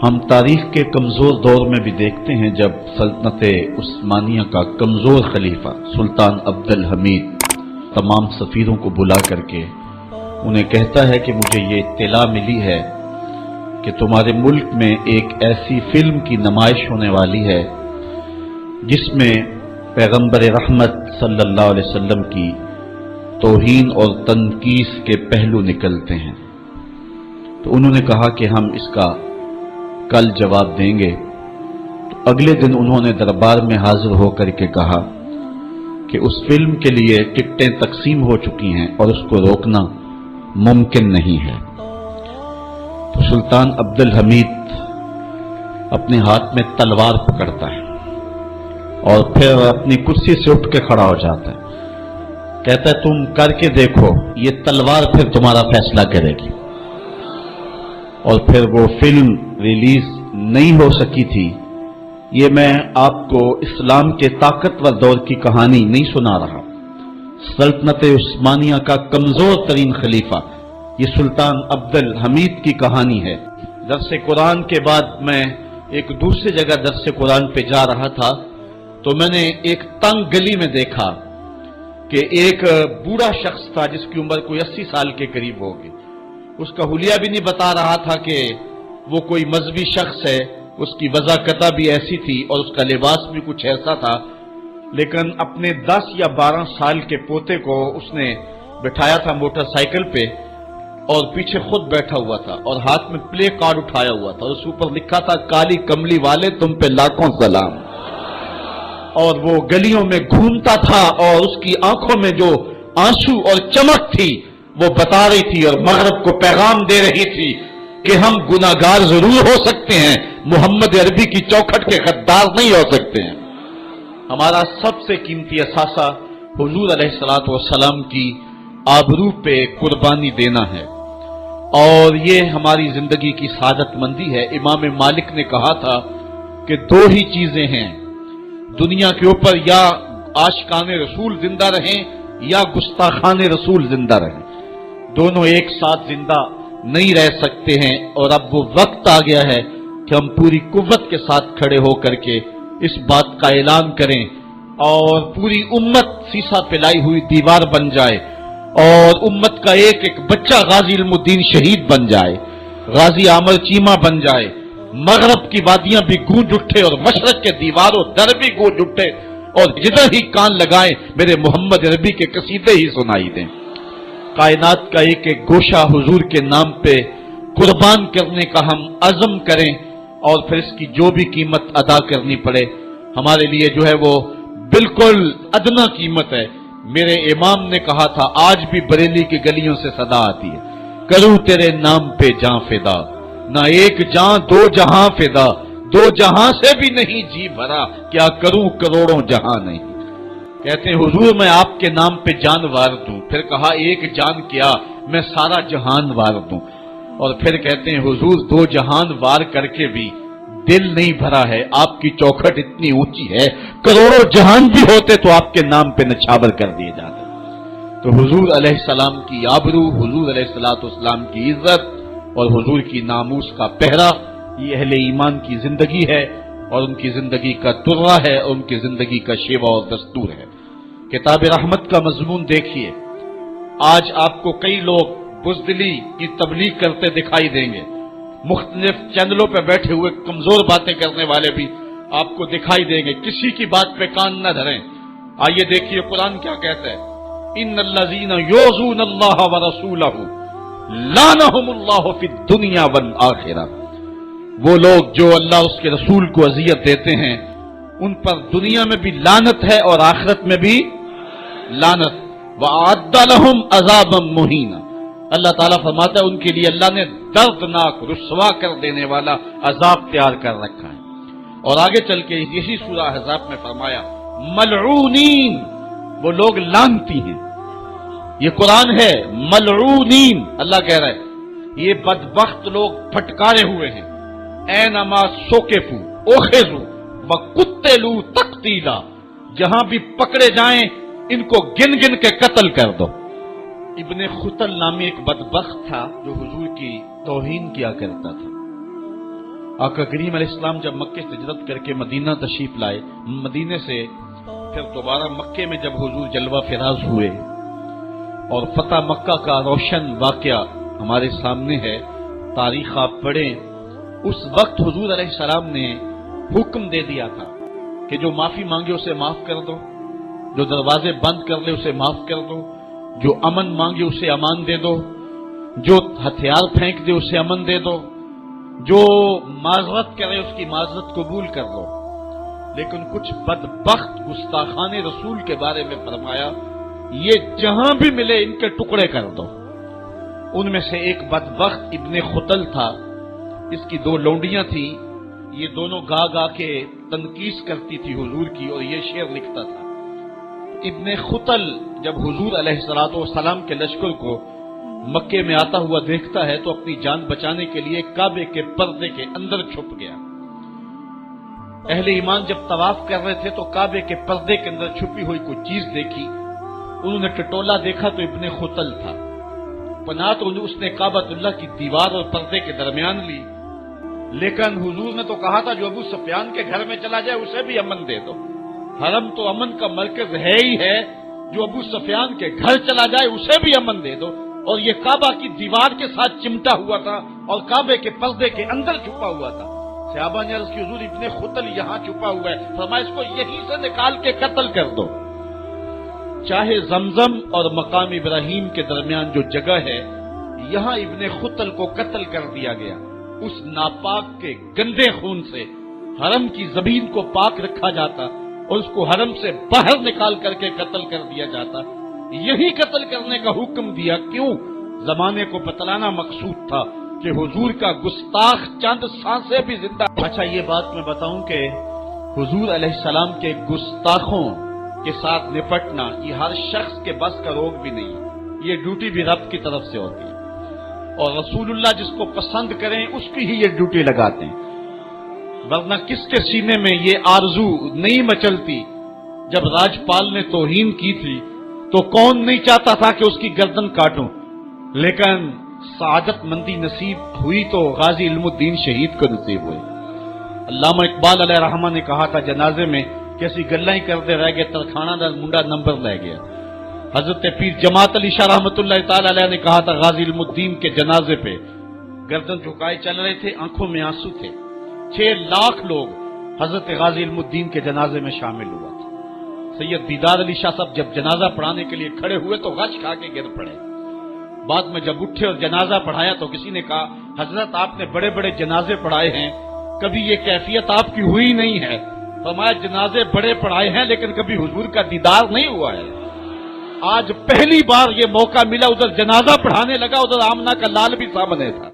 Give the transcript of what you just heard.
ہم تاریخ کے کمزور دور میں بھی دیکھتے ہیں جب سلطنت عثمانیہ کا کمزور خلیفہ سلطان عبد الحمید تمام سفیروں کو بلا کر کے انہیں کہتا ہے کہ مجھے یہ اطلاع ملی ہے کہ تمہارے ملک میں ایک ایسی فلم کی نمائش ہونے والی ہے جس میں پیغمبر رحمت صلی اللہ علیہ وسلم کی توہین اور تنقیص کے پہلو نکلتے ہیں۔ تو انہوں نے کہا کہ ہم اس کا کل جواب دیں گے۔ تو اگلے دن انہوں نے دربار میں حاضر ہو کر کے کہا کہ اس فلم کے لیے ٹکٹیں تقسیم ہو چکی ہیں اور اس کو روکنا ممکن نہیں ہے۔ تو سلطان عبد الحمید اپنے ہاتھ میں تلوار پکڑتا ہے اور پھر اپنی کرسی سے اٹھ کے کھڑا ہو جاتا ہے، کہتا ہے تم کر کے دیکھو، یہ تلوار پھر تمہارا فیصلہ کرے گی۔ اور پھر وہ فلم ریلیز نہیں ہو سکی تھی۔ یہ میں آپ کو اسلام کے طاقتور دور کی کہانی نہیں سنا رہا، سلطنت عثمانیہ کا کمزور ترین خلیفہ یہ سلطان عبد الحمید کی کہانی ہے۔ درس قرآن کے بعد میں ایک دوسری جگہ درس قرآن پہ جا رہا تھا تو میں نے ایک تنگ گلی میں دیکھا کہ ایک بوڑھا شخص تھا جس کی عمر کوئی 80 سال کے قریب ہوگی۔ اس کا حلیہ بھی نہیں بتا رہا تھا کہ وہ کوئی مذہبی شخص ہے، اس کی وضاحت بھی ایسی تھی اور اس کا لباس بھی کچھ ایسا تھا، لیکن اپنے 10 یا 12 سال کے پوتے کو اس نے بٹھایا تھا موٹر سائیکل پہ اور پیچھے خود بیٹھا ہوا تھا اور ہاتھ میں پلے کارڈ اٹھایا ہوا تھا، اس اوپر لکھا تھا کالی کملی والے تم پہ لاکھوں سلام۔ اور وہ گلیوں میں گھومتا تھا اور اس کی آنکھوں میں جو آنسو اور چمک تھی وہ بتا رہی تھی اور مغرب کو پیغام دے رہی تھی کہ ہم گناہگار ضرور ہو سکتے ہیں، محمد عربی کی چوکھٹ کے غدار نہیں ہو سکتے ہیں۔ ہمارا سب سے قیمتی اثاثہ حضور علیہ الصلوۃ والسلام کی آبرو پہ قربانی دینا ہے اور یہ ہماری زندگی کی سعادت مندی ہے۔ امام مالک نے کہا تھا کہ 2 ہی چیزیں ہیں دنیا کے اوپر، یا عاشقان رسول زندہ رہیں یا گستاخان رسول زندہ رہیں، دونوں ایک ساتھ زندہ نہیں رہ سکتے ہیں۔ اور اب وہ وقت آ گیا ہے کہ ہم پوری قوت کے ساتھ کھڑے ہو کر کے اس بات کا اعلان کریں اور پوری امت سیسا پلائی ہوئی دیوار بن جائے اور امت کا ایک ایک بچہ غازی علم الدین شہید بن جائے، غازی عامر چیمہ بن جائے، مغرب کی وادیاں بھی گونج اٹھے اور مشرق کے دیواروں در بھی گونج اٹھے اور جدھر ہی کان لگائیں میرے محمد عربی کے قصیدے ہی سنائی دیں۔ کائنات کا ایک ایک گوشہ حضور کے نام پہ قربان کرنے کا ہم عزم کریں اور پھر اس کی جو بھی قیمت ادا کرنی پڑے ہمارے لیے جو ہے وہ بالکل ادنا قیمت ہے۔ میرے امام نے کہا تھا آج بھی بریلی کی گلیوں سے صدا آتی ہے، کروں تیرے نام پہ جاں فدا، نہ ایک جاں 2 جہاں فدا، 2 جہاں سے بھی نہیں جی بھرا، کیا کروں کروڑوں جہاں نہیں۔ کہتے ہیں حضور میں آپ کے نام پہ جان وار دوں، پھر کہا ایک جان کیا میں سارا جہان وار دوں، اور پھر کہتے ہیں حضور 2 جہان وار کر کے بھی دل نہیں بھرا ہے، آپ کی چوکھٹ اتنی اونچی ہے کروڑوں جہان بھی ہوتے تو آپ کے نام پہ نچھاور کر دیے جاتے۔ تو حضور علیہ السلام کی آبرو، حضور علیہ السلام کی عزت اور حضور کی ناموس کا پہرا یہ اہل ایمان کی زندگی ہے اور ان کی زندگی کا ترہ ہے اور ان کی زندگی کا شیوا اور دستور ہے۔ کتاب رحمت کا مضمون دیکھیے، آج آپ کو کئی لوگ بزدلی کی تبلیغ کرتے دکھائی دیں گے، مختلف چینلوں پہ بیٹھے ہوئے کمزور باتیں کرنے والے بھی آپ کو دکھائی دیں گے، کسی کی بات پہ کان نہ دھریں۔ آئیے دیکھیے قرآن کیا کہتا ہے، ان الذین یؤذون اللہ ورسولہ لعنہم اللہ فی الدنیا والآخرہ، وہ لوگ جو اللہ اس کے رسول کو اذیت دیتے ہیں ان پر دنیا میں بھی لعنت ہے اور آخرت میں بھی لعنت، وَأَعَدَّ لَهُمْ عَذَابًا مُهِينًا، اللہ تعالیٰ فرماتا ہے ان کے لیے اللہ نے دردناک رسوا کر دینے والا عذاب تیار کر رکھا ہے۔ اور آگے چل کے یہی سورہ احزاب میں فرمایا ملعونین، وہ لوگ لعنتی ہیں، یہ قرآن ہے، ملعونین، اللہ کہہ رہا ہے یہ بدبخت لوگ پھٹکارے ہوئے ہیں، اینما سوکفو اوخذو وقتلوا تقتیلا، جہاں بھی پکڑے جائیں ان کو گن گن کے قتل کر دو۔ ابن خطل نامی ایک بدبخت تھا جو حضور کی توہین کیا کرتا تھا، آقا کریم علیہ السلام جب مکے سے ہجرت کر کے مدینہ تشریف لائے، مدینے سے پھر دوبارہ مکے میں جب حضور جلوہ فراز ہوئے اور فتح مکہ کا روشن واقعہ ہمارے سامنے ہے، تاریخ آپ پڑھیں، اس وقت حضور علیہ السلام نے حکم دے دیا تھا کہ جو معافی مانگے اسے معاف کر دو، جو دروازے بند کر لے اسے معاف کر دو، جو امن مانگے اسے امان دے دو، جو ہتھیار پھینک دے اسے امن دے دو، جو معذرت کرے اس کی معذرت قبول کر لو۔ لیکن کچھ بدبخت گستاخان رسول کے بارے میں فرمایا یہ جہاں بھی ملے ان کے ٹکڑے کر دو۔ ان میں سے ایک بدبخت ابن خطل تھا، اس کی دو لونڈیاں تھیں، یہ دونوں گا گا کے تنقید کرتی تھی حضور کی اور یہ شعر لکھتا تھا۔ ابن خطل جب حضور علیہ السلام کے لشکر کو مکے میں آتا ہوا دیکھتا ہے تو اپنی جان بچانے کے لیے کعبے کے پردے کے اندر چھپ گیا۔ اہل ایمان جب طواف کر رہے تھے تو کعبے کے پردے کے اندر چھپی ہوئی کوئی چیز دیکھی، انہوں نے ٹٹولا دیکھا تو ابن خطل تھا، پناہ تو اس نے کعبۃ اللہ کی دیوار اور پردے کے درمیان لی، لیکن حضور نے تو کہا تھا جو ابو سفیان کے گھر میں چلا جائے اسے بھی امن دے دو۔ حرم تو امن کا مرکز ہے ہی ہے، جو ابو سفیان کے گھر چلا جائے اسے بھی امن دے دو، اور یہ کعبہ کی دیوار کے ساتھ چمٹا ہوا تھا اور کعبے کے پردے کے اندر چھپا ہوا تھا۔ صحابہ نے عرض کی حضور ابن خطل یہاں چھپا ہوا ہے، فرمایا اس کو یہیں سے نکال کے قتل کر دو۔ چاہے زمزم اور مقام ابراہیم کے درمیان جو جگہ ہے یہاں ابن خطل کو قتل کر دیا گیا، اس ناپاک کے گندے خون سے حرم کی زمین کو پاک رکھا جاتا اور اس کو حرم سے باہر نکال کر کے قتل کر دیا جاتا۔ یہی قتل کرنے کا حکم دیا، کیوں؟ زمانے کو بتلانا مقصود تھا کہ حضور کا گستاخ چند سانسیں بھی زندہ۔ اچھا یہ بات میں بتاؤں کہ حضور علیہ السلام کے گستاخوں کے ساتھ نپٹنا یہ ہر شخص کے بس کا روگ بھی نہیں، یہ ڈیوٹی بھی رب کی طرف سے ہوتی ہے، اور رسول اللہ جس کو پسند کریں اس کی ہی یہ ڈیوٹی لگاتے ہیں، ورنہ کس کے سینے میں یہ آرزو نہیں مچلتی؟ جب راجپال نے توہین کی تھی تو کون نہیں چاہتا تھا کہ اس کی گردن کاٹوں، لیکن سعادت مندی نصیب ہوئی تو غازی علم الدین شہید کو نصیب ہوئی۔ علامہ اقبال علیہ رحمہ نے کہا تھا جنازے میں کہ اسی گلاں ہی کرتے رہ گئے، ترکھانہ دا منڈا نمبر لے گیا۔ حضرت پیر جماعت علی شاہ رحمۃ اللہ تعالی علیہ نے کہا تھا غازی علم الدین کے جنازے پہ گردن جھکائے چل رہے تھے، آنکھوں میں آنسو تھے، 6 لاکھ لوگ حضرت غازی علم الدین کے جنازے میں شامل ہوا تھا۔ سید دیدار علی شاہ صاحب جب جنازہ پڑھانے کے لیے کھڑے ہوئے تو غش کھا کے گر پڑے، بعد میں جب اٹھے اور جنازہ پڑھایا تو کسی نے کہا حضرت آپ نے بڑے بڑے جنازے پڑھائے ہیں، کبھی یہ کیفیت آپ کی ہوئی نہیں ہے۔ فرمایا جنازے بڑے پڑھائے ہیں لیکن کبھی حضور کا دیدار نہیں ہوا ہے، آج پہلی بار یہ موقع ملا، ادھر جنازہ پڑھانے لگا، ادھر آمنہ کا لال بھی سامنے تھا۔